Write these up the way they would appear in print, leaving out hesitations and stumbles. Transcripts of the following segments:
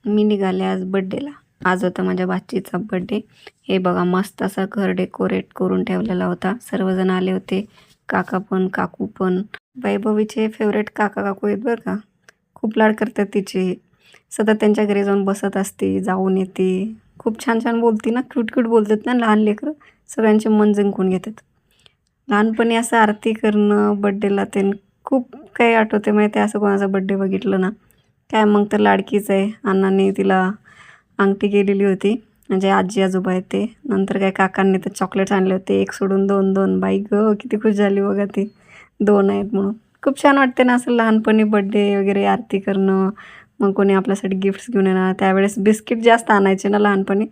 मी निघाले आज बड्डेला. आज होता माझ्या भाचीचा बड्डे. हे बघा मस्त असा घर डेकोरेट करून ठेवलेला होता. सर्वजण आले होते, काका पण काकू पण. वैभवीचे फेवरेट काका काकू आहेत बरं का, खूप लाड करतात तिचे. सतत त्यांच्या घरी जाऊन बसत असते, जाऊन येते. खूप छान छान बोलते ना, क्यूट क्यूट बोलतात ना लहान लेकरं, सगळ्यांचे मन जिंकून घेतात. लहानपणी असं आरती करणं बड्डेला ते खूप काही आठवते माहिती आहे. असं कोणाचा बड्डे बघितलं ना काय मग तर लाडकीच आहे. अण्णांनी तिला अंगठी केलेली होती, म्हणजे आजी आजोबा आहेत ते. नंतर काय काकांनी तर चॉकलेट्स आणले होते, एक सोडून दोन दोन. बाई गं किती खुश झाली बघा ती, 2 आहेत म्हणून. खूप छान वाटते ना असं लहानपणी बड्डे वगैरे आरती करणं. मग कोणी आपल्यासाठी गिफ्ट्स घेऊन येणार. त्यावेळेस बिस्किट जास्त आणायचे ना लहानपणी.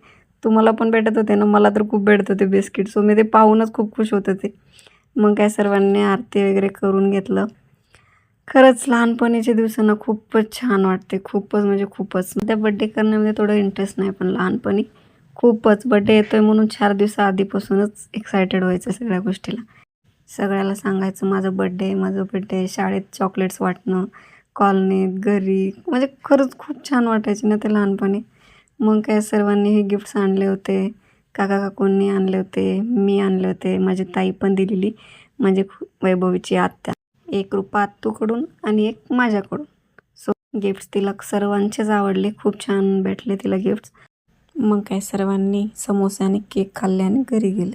तुम्हाला पण भेटत होते ना, मला तर खूप भेटत होते बिस्किट. सो मी ते पाहूनच खूप खुश होत होते. मग काय सर्वांनी आरती वगैरे करून घेतलं. खरंच लहानपणीच्या दिवसांना खूपच छान वाटते, खूपच म्हणजे खूपच. त्या बड्डे करण्यामध्ये थोडं इंटरेस्ट नाही, पण लहानपणी खूपच. बड्डे येतोय म्हणून 4 दिवसाआधीपासूनच एक्सायटेड व्हायचं सगळ्या गोष्टीला. सगळ्याला सांगायचं माझं बड्डे आहे, माझं बड्डे आहे. शाळेत चॉकलेट्स वाटणं, कॉलनीत, घरी. म्हणजे खरंच खूप छान वाटायचे ना ते लहानपणी. मग काय सर्वांनी हे गिफ्ट्स आणले होते. काका काकूंनी आणले होते, मी आणले होते, माझी ताई पण दिलेली, म्हणजे वैभवीची आत्या. एक रुपा आत्तूकडून आणि एक माझ्याकडून. सो गिफ्ट्स तिला सर्वांचेच आवडले, खूप छान भेटले तिला गिफ्ट्स. मग काय सर्वांनी समोसे आणि केक खाल्ले आणि घरी गेले.